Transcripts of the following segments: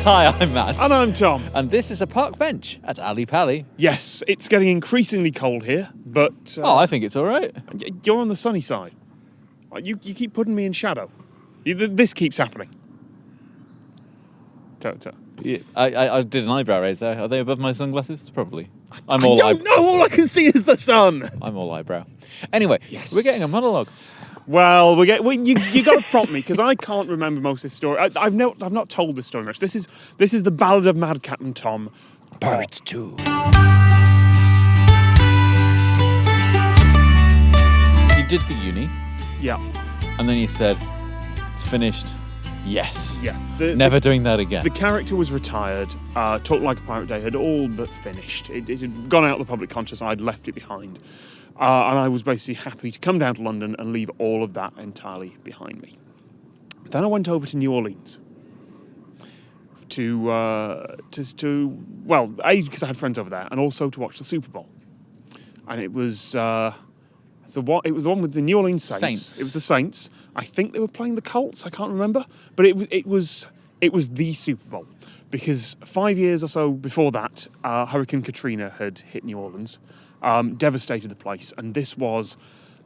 Hi, I'm Matt. And I'm Tom. And this is a park bench at Ali Pali. Yes, it's getting increasingly cold here, but... I think it's all right. You're on the sunny side. You keep putting me in shadow. This keeps happening. Yeah, I did an eyebrow raise there. Are they above my sunglasses? Probably. I don't know. All I can see is the sun. I'm all eyebrow. Anyway, Yes. We're getting a monologue. Well, you got to prompt me because I can't remember most of this story. I've not told this story much. This is the Ballad of Mad Captain Tom, Part 2. You did the uni, Yeah. and then you said, "It's finished." Yes. Yeah. Never doing that again. The character was retired. Talk Like a Pirate Day had all but finished. It had gone out of the public consciousness. I'd left it behind. And I was basically happy to come down to London and leave all of that entirely behind me. Then I went over to New Orleans because I had friends over there, and also to watch the Super Bowl. And it was the one with the New Orleans Saints. It was the Saints. I think they were playing the Colts. I can't remember, but it was the Super Bowl because 5 years or so before that, Hurricane Katrina had hit New Orleans. Devastated the place, and this was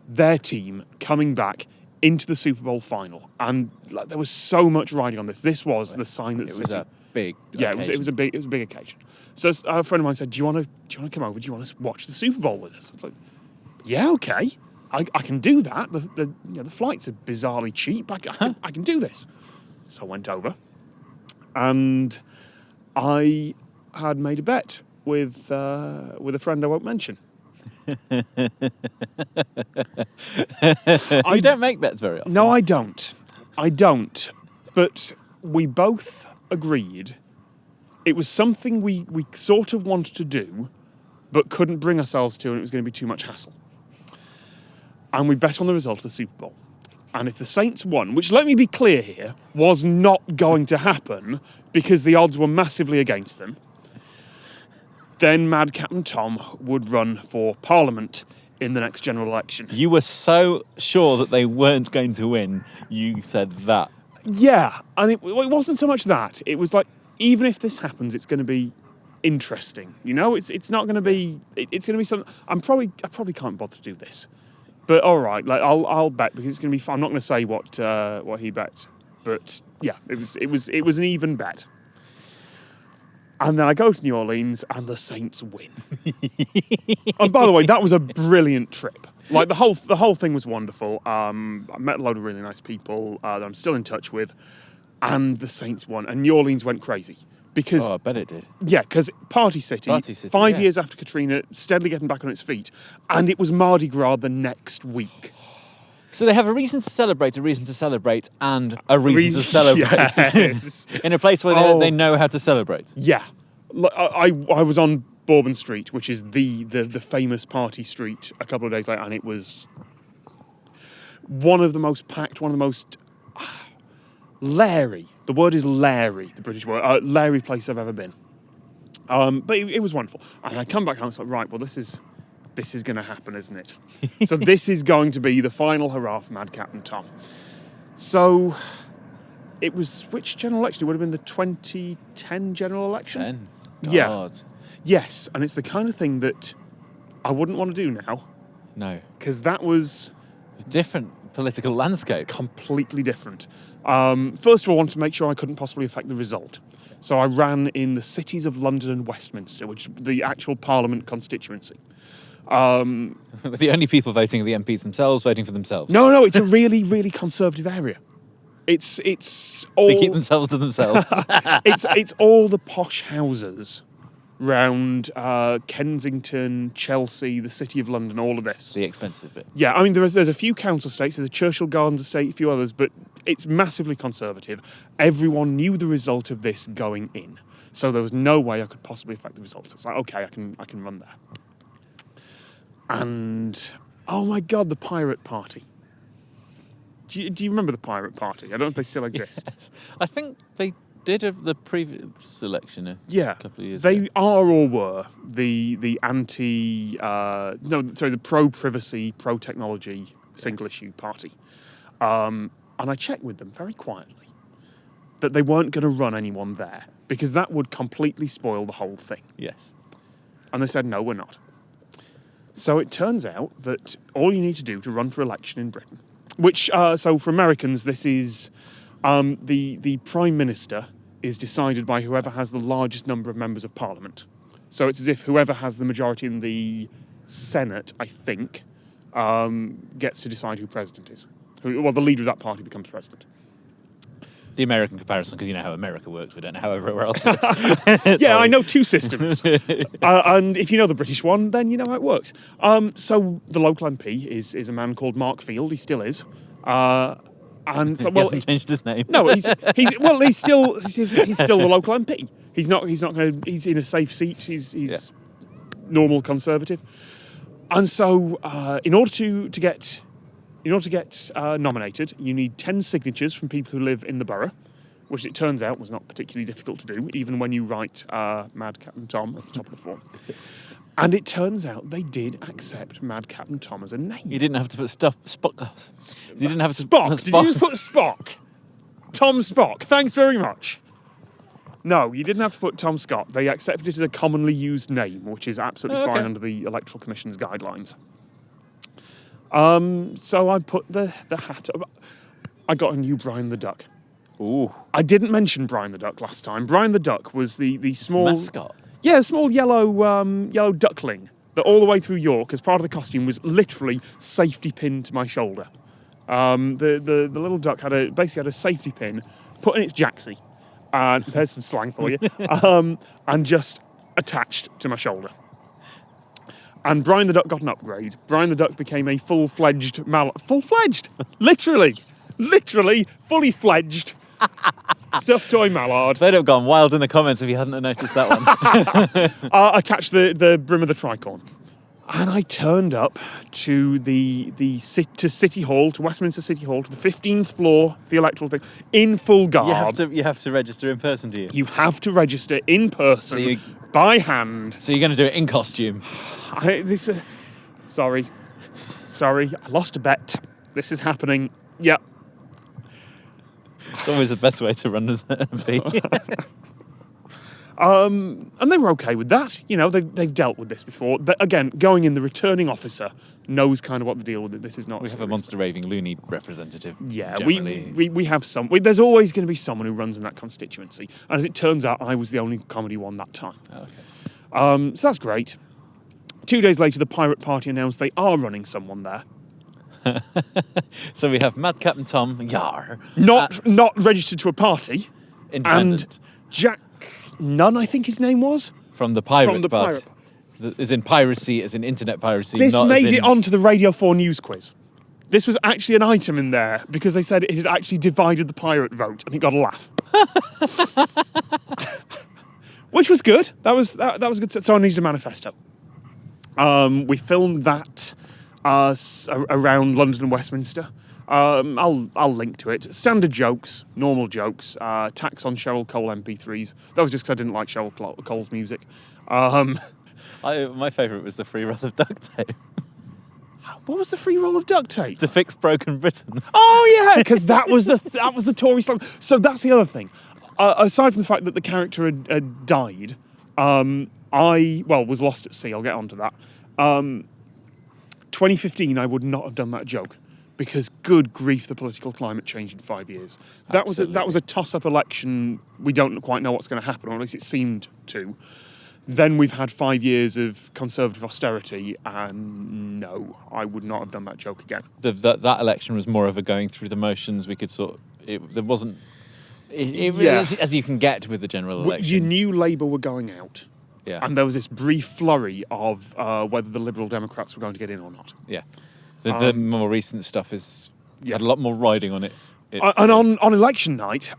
their team coming back into the Super Bowl final, and there was so much riding on this. This was the sign that it was a big occasion. it was a big occasion. So a friend of mine said, "Do you want to come over? Do you want to watch the Super Bowl with us?" I was like, "Yeah, okay, I can do that. The flights are bizarrely cheap. I can do this." So I went over, and I had made a bet with a friend I won't mention. You don't make bets very often. No, I don't. But we both agreed it was something we sort of wanted to do, but couldn't bring ourselves to, and it was going to be too much hassle. And we bet on the result of the Super Bowl. And if the Saints won, which, let me be clear here, was not going to happen because the odds were massively against them, then Mad Captain Tom would run for Parliament in the next general election. You were so sure that they weren't going to win, you said that. Yeah, and it wasn't so much that. It was like, even if this happens, it's going to be interesting. You know, it's not going to be. It's going to be something. I probably can't bother to do this, but all right, like I'll bet because it's going to be fun. I'm not going to say what he bet, but yeah, it was an even bet. And then I go to New Orleans, and the Saints win. And by the way, that was a brilliant trip. Like the whole thing was wonderful. I met a load of really nice people that I'm still in touch with, and the Saints won. And New Orleans went crazy because I bet it did. Yeah, because Party City, 5 years after Katrina, steadily getting back on its feet, and it was Mardi Gras the next week. So they have a reason to celebrate, and a reason to celebrate. Yes. In a place where they know how to celebrate. Yeah. I was on Bourbon Street, which is the famous party street, a couple of days later, and it was one of the most packed, one of the most Larry. The word is Larry, the British word. Larry place I've ever been. But it was wonderful. And I come back home, it's like, right, well, this is going to happen, isn't it? So this is going to be the final hurrah for Mad Captain Tom. So it was, which general election? It would have been the 2010 general election? 10? Yeah. God. Yes, and it's the kind of thing that I wouldn't want to do now. No. Because that was A different political landscape. completely different. First of all, I wanted to make sure I couldn't possibly affect the result. So I ran in the cities of London and Westminster, which is the actual Parliament constituency. The only people voting are the MPs themselves, voting for themselves. No, it's a really, really conservative area. It's all... They keep themselves to themselves. it's all the posh houses round Kensington, Chelsea, the City of London, all of this. The expensive bit. Yeah, I mean, there's a few council estates, there's a Churchill Gardens estate, a few others, but it's massively conservative. Everyone knew the result of this going in, so there was no way I could possibly affect the results. It's like, okay, I can run there. And, oh my God, the Pirate Party. Do you remember the Pirate Party? I don't know if they still exist. Yes. I think they did have the previous election a couple of years they ago. are or were the the pro-privacy, pro-technology single-issue party. And I checked with them very quietly. that they weren't going to run anyone there because that would completely spoil the whole thing. Yes. And they said, no, we're not. So it turns out that all you need to do to run for election in Britain, which, so for Americans, this is the Prime Minister is decided by whoever has the largest number of members of Parliament. So it's as if whoever has the majority in the Senate, I think, gets to decide who president is. Well, the leader of that party becomes president. The American comparison, because you know how America works. We don't know how everywhere else works. Yeah, I know two systems. And if you know the British one, then you know how it works. So the local MP is a man called Mark Field. He still is. And so, He hasn't changed his name. No, he's still the local MP. He's not going to. He's in a safe seat. He's normal Conservative. And so, in order to get nominated, you need 10 signatures from people who live in the borough, which it turns out was not particularly difficult to do, even when you write Mad Captain Tom at the top of the form. And it turns out they did accept Mad Captain Tom as a name. You didn't have to put Spock. You didn't have to Spock. Did you just put Spock? Tom Spock. Thanks very much. No, you didn't have to put Tom Scott. They accepted it as a commonly used name, which is absolutely fine under the Electoral Commission's guidelines. So I put the hat up. I got a new Brian the Duck. Ooh. I didn't mention Brian the Duck last time. Brian the Duck was the small... Mascot? Yeah, a small yellow duckling that all the way through York, as part of the costume, was literally safety pinned to my shoulder. The little duck basically had a safety pin put in its jacksie, and there's some slang for you, and just attached to my shoulder. And Brian the Duck got an upgrade. Brian the Duck became a full-fledged full-fledged? Literally, fully fledged stuffed toy mallard. They'd have gone wild in the comments if you hadn't noticed that one. Attached the brim of the tricorn. And I turned up to to City Hall, to Westminster City Hall, to the 15th floor, the electoral thing, in full garb. You have to register in person, do you? You have to register in person, by hand. So you're going to do it in costume? Sorry, I lost a bet. This is happening. Yep. It's always the best way to run as an MP. And they were okay with that. You know, they've dealt with this before. But again, going in, the returning officer knows kind of what the deal with it. This is not. We have a monster raving loony representative. Yeah, generally. we have some. There's always going to be someone who runs in that constituency. And as it turns out, I was the only comedy one that time. Okay. So that's great. 2 days later, the Pirate Party announced they are running someone there. So we have Mad Captain Tom, Yar. Not registered to a party. Independent. And Jack Nunn, I think his name was. From the Pirate From the Party. As in piracy, as in internet piracy. This not made as in... it onto the Radio 4 news quiz. This was actually an item in there because they said it had actually divided the pirate vote and it got a laugh. Which was good. That was good. So I needed a manifesto. We filmed that around London and Westminster. I'll link to it. Standard jokes, normal jokes, tax on Cheryl Cole MP3s. That was just because I didn't like Cheryl Cole's music. My favourite was the free roll of duct tape. What was the free roll of duct tape? To fix broken Britain. Oh yeah, because that was the Tory slang. So that's the other thing. Aside from the fact that the character had died, I was lost at sea. I'll get onto that. 2015, I would not have done that joke. Because good grief, the political climate changed in 5 years. That was a toss-up election. We don't quite know what's going to happen, or at least it seemed to. Then we've had 5 years of Conservative austerity, and no, I would not have done that joke again. That election was more of a going through the motions. We could there wasn't. It really is as you can get with the general election. You knew Labour were going out. Yeah. And there was this brief flurry of whether the Liberal Democrats were going to get in or not. Yeah. The more recent stuff had a lot more riding on it. And on election night,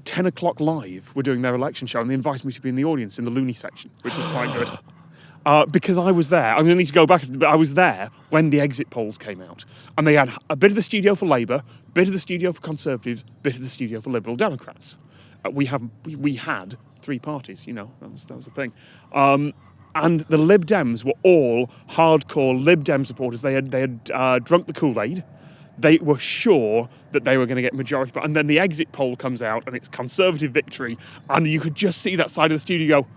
10 o'clock live, we're doing their election show, and they invited me to be in the audience in the loony section, which was quite good. Because I was there. I'm going to need to go back, but I was there when the exit polls came out. And they had a bit of the studio for Labour, a bit of the studio for Conservatives, a bit of the studio for Liberal Democrats. We had three parties, you know, that was the thing. And the Lib Dems were all hardcore Lib Dem supporters. They had drunk the Kool-Aid. They were sure that they were going to get majority, and then the exit poll comes out, and it's Conservative victory, and you could just see that side of the studio go.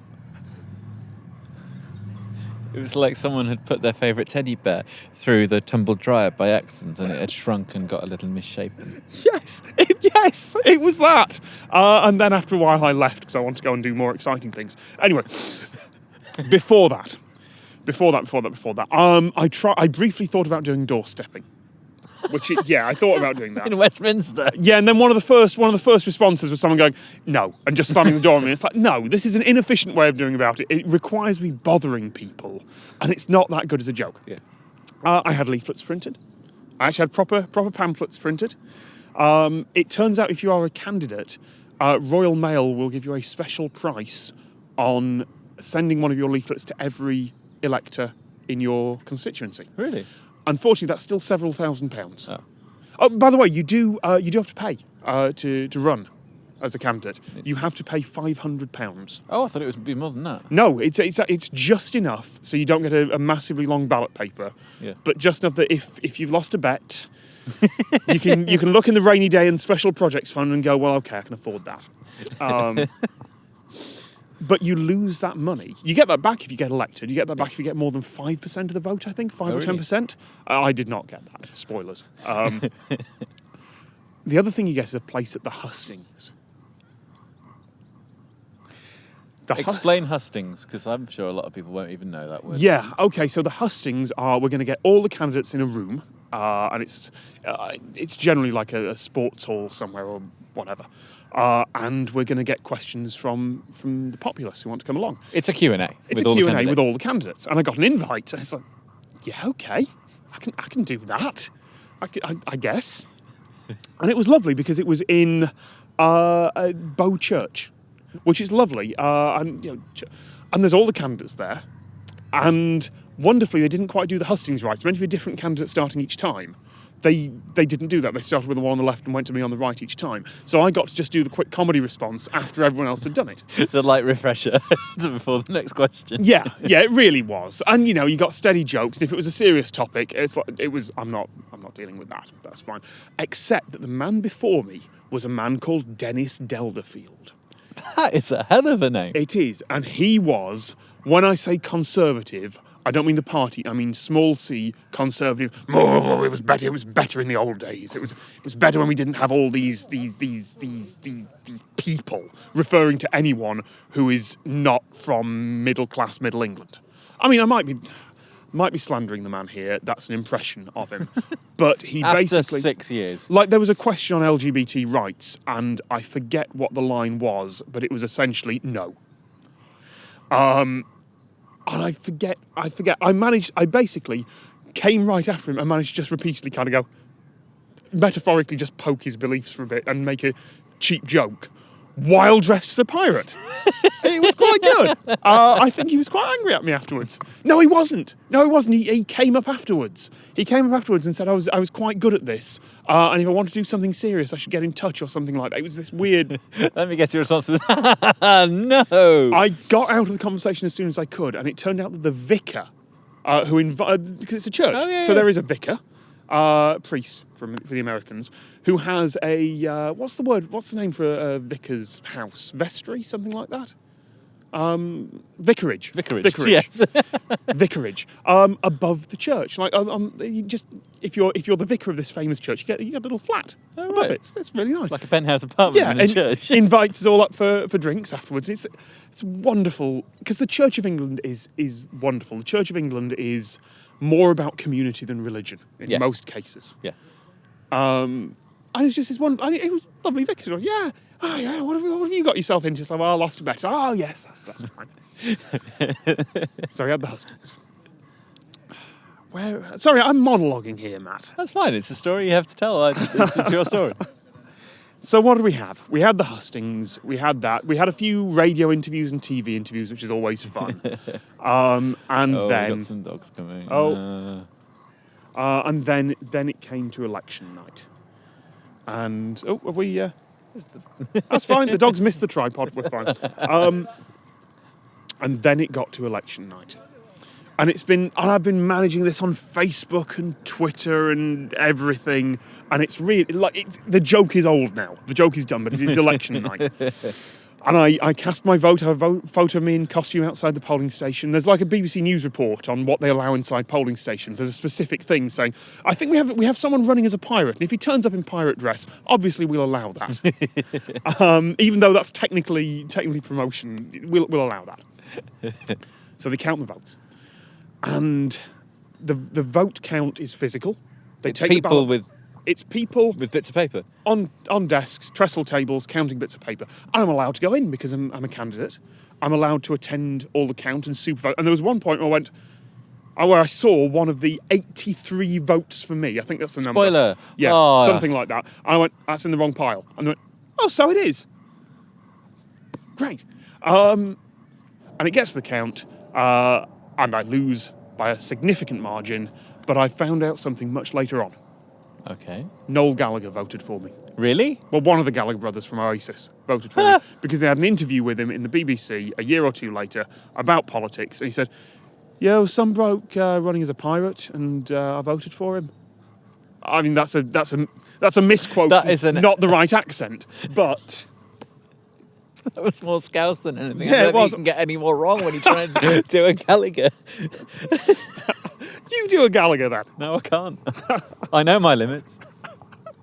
It was like someone had put their favourite teddy bear through the tumble dryer by accident, and it had shrunk and got a little misshapen. Yes, it was that. And then after a while, I left because I wanted to go and do more exciting things. Anyway, before that, I briefly thought about doing doorstepping. I thought about doing that In Westminster. Yeah, and then one of the first responses was someone going, "No," and just slamming the door on me. It's like, no, this is an inefficient way of doing about it. It requires me bothering people, and it's not that good as a joke. Yeah. I had leaflets printed. I actually had proper pamphlets printed. It turns out if you are a candidate, Royal Mail will give you a special price on sending one of your leaflets to every elector in your constituency. Really? Unfortunately, that's still several £1,000s. Oh, by the way, you do have to pay to run as a candidate. You have to pay £500. Oh, I thought it would be more than that. No, it's just enough so you don't get a massively long ballot paper. Yeah. But just enough that if you've lost a bet, you can look in the rainy day and special projects fund and go, well, okay, I can afford that. But you lose that money. You get that back if you get elected. You get that back if you get more than 5% of the vote, I think, 5 or 10%. I did not get that. Spoilers. The other thing you get is a place at the Hustings. Explain Hustings, because I'm sure a lot of people won't even know that word. Yeah, okay, so the Hustings we're going to get all the candidates in a room, and it's generally like a sports hall somewhere or whatever. And we're going to get questions from the populace who want to come along. It's a Q&A. It's a Q&A with all the candidates. And I got an invite. And it's like, yeah, okay, I can do that. I guess. And it was lovely because it was in Bow Church, which is lovely. And there's all the candidates there. And wonderfully, they didn't quite do the hustings right. It's meant to be a different candidate starting each time. They didn't do that. They started with the one on the left and went to me on the right each time. So I got to just do the quick comedy response after everyone else had done it. The light refresher before the next question. Yeah, it really was. And you got steady jokes. And if it was a serious topic, I'm not dealing with that. That's fine. Except that the man before me was a man called Dennis Delderfield. That is a hell of a name. It is, and he was. When I say conservative, I don't mean the party. I mean small c conservative. Oh, it was better. It was better in the old days. It was better when we didn't have all these people referring to anyone who is not from middle class Middle England. I mean, I might be slandering the man here. That's an impression of him, but he After basically 6 years. Like there was a question on LGBT rights, and I forget what the line was, but it was essentially no. And I forget. I basically came right after him and managed to just repeatedly kind of go, metaphorically just poke his beliefs for a bit and make a cheap joke while dressed as a pirate. It was quite good. I think he was quite angry at me afterwards. No, he wasn't. He came up afterwards. And said I was quite good at this. And if I want to do something serious, I should get in touch or something like that. It was this weird... Let me guess your response was, no. I got out of the conversation as soon as I could, and it turned out that the vicar who invited... Because it's a church, so there is a vicar, priest for the Americans, who has a... what's the name for a vicar's house? Vestry? Something like that? Vicarage. Yes. Vicarage. Above the church. Like, if you're the vicar of this famous church, you get a little flat above it. That's really nice. Like a penthouse apartment in a church. Invites us all up for drinks afterwards. It's wonderful because the Church of England is wonderful. The Church of England is more about community than religion in most cases. Yeah. And it's just this one. It was lovely vicar. Yeah. Oh yeah, what have you got yourself into? So I lost a bet. Oh yes, that's fine. So we had the Hustings. Sorry, I'm monologuing here, Matt. That's fine. It's a story you have to tell. It's your story. So what did we have? We had the Hustings. We had that. We had a few radio interviews and TV interviews, which is always fun. And then we got some dogs coming. And then it came to election night. And have we? That's fine. The dogs missed the tripod. We're fine. And then it got to election night. And I've been managing this on Facebook and Twitter and everything. And it's really, the joke is old now. The joke is done, but it is election night. And I cast my vote. I have a photo of me in costume outside the polling station. There's like a BBC News report on what they allow inside polling stations. There's a specific thing saying, I think we have someone running as a pirate, and if he turns up in pirate dress, obviously we'll allow that. Even though that's technically promotion, we'll allow that. So they count the votes, and the vote count is physical. They take people with. It's people with bits of paper on desks, trestle tables, counting bits of paper. And I'm allowed to go in because I'm a candidate. I'm allowed to attend all the count and super vote. And there was one point where I saw one of the 83 votes for me. I think that's the number. Spoiler. Yeah, something like that. And I went, that's in the wrong pile. And they went, oh, so it is. Great. And it gets to the count, and I lose by a significant margin. But I found out something much later on. Okay. Noel Gallagher voted for me. Really? Well, one of the Gallagher brothers from Oasis voted for me because they had an interview with him in the BBC a year or two later about politics. And he said, yeah, well, some bloke running as a pirate, and I voted for him. I mean, that's a misquote. That is not the right accent, but... That was more Scouse than anything. Yeah, I don't it was. think you can get any more wrong when you try and do a Gallagher. You do a Gallagher, then. No, I can't. I know my limits.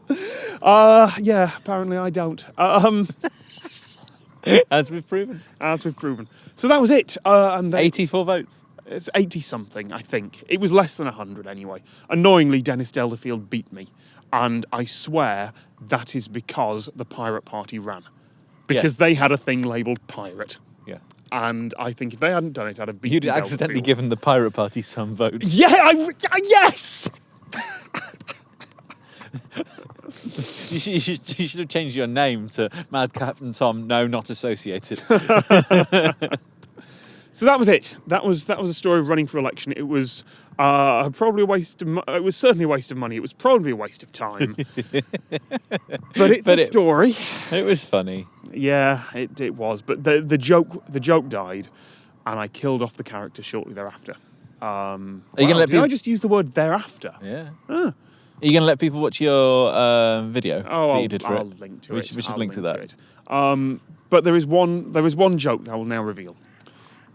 Yeah, apparently I don't. As we've proven. So that was it. And 84 votes. It's 80-something, I think. It was less than 100 anyway. Annoyingly, Dennis Delderfield beat me. And I swear that is because the Pirate Party ran. Because they had a thing labelled Pirate. Yeah. And I think if they hadn't done it, I'd have beaten You'd accidentally Delderfield. given the Pirate Party some votes. Yeah, yes! You should have changed your name to Mad Captain Tom, no, not associated. So that was it. That was a story of running for election. It was probably a waste of it was certainly a waste of money. It was probably a waste of time. But it's a story. It was funny. Yeah, it was. But the joke died, and I killed off the character shortly thereafter. Are you gonna let people? I just use the word thereafter? Yeah. Are you going to let people watch your video that you did for I'll it? link to it. We should link to that. But there is one joke that I will now reveal,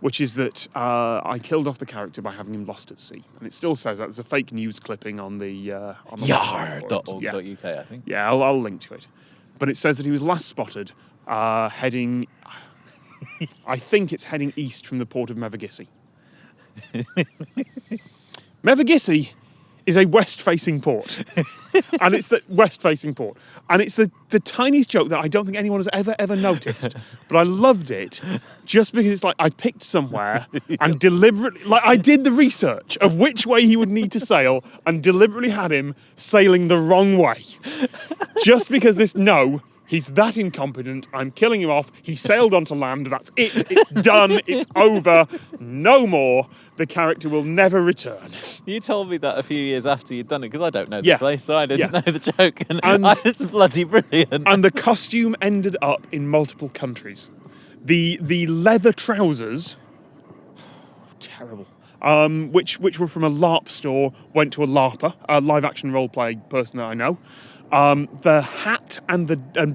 which is that I killed off the character by having him lost at sea, and it still says that. There's a fake news clipping on the Yar.org.uk, I think. Yeah, I'll link to it. But it says that he was last spotted heading. I think it's heading east from the port of Mevagissey. Mevagissey is a west-facing port, and it's the west-facing port, and it's the tiniest joke that I don't think anyone has ever noticed. But I loved it just because it's like I picked somewhere and deliberately, like I did the research of which way he would need to sail, and deliberately had him sailing the wrong way, just because he's that incompetent. I'm killing him off. He sailed onto land. That's it. It's done. It's over. No more. The character will never return. You told me that a few years after you'd done it, because I don't know the place, so I didn't know the joke. And it's bloody brilliant. And the costume ended up in multiple countries. The leather trousers, terrible, which were from a LARP store, went to a LARPer, a live-action role-play person that I know. The hat and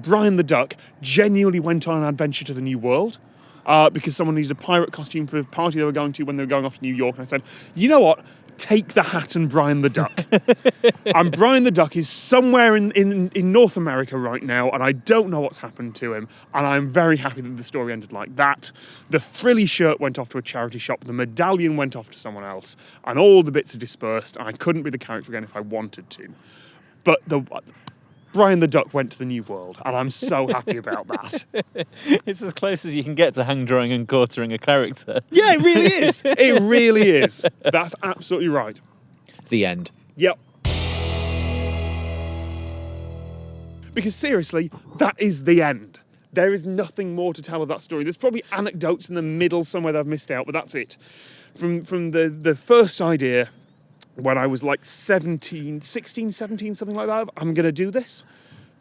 Brian the Duck genuinely went on an adventure to the New World because someone needed a pirate costume for a party they were going to when they were going off to New York. And I said, you know what? Take the hat and Brian the Duck. And Brian the Duck is somewhere in North America right now, and I don't know what's happened to him. And I'm very happy that the story ended like that. The frilly shirt went off to a charity shop. The medallion went off to someone else. And all the bits are dispersed. And I couldn't be the character again if I wanted to. But Brian the Duck went to the New World, and I'm so happy about that. It's as close as you can get to hang drawing and quartering a character. Yeah, it really is. It really is. That's absolutely right. The end. Yep. Because seriously, that is the end. There is nothing more to tell of that story. There's probably anecdotes in the middle somewhere that I've missed out, but that's it. From the first idea, when I was like 16, 17, something like that, I'm going to do this,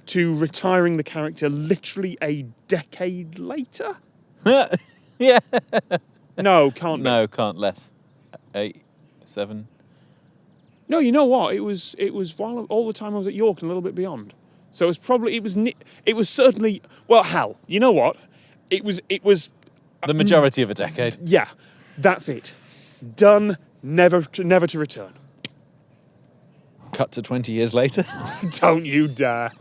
to retiring the character literally a decade later. Yeah. No, can't be. No, can't less. 8 7. No, you know what? It was while all the time I was at York and a little bit beyond. So it was certainly, well, hell, you know what? It was The majority of a decade. yeah, that's it. Done, never to return. Cut to 20 years later. Don't you dare.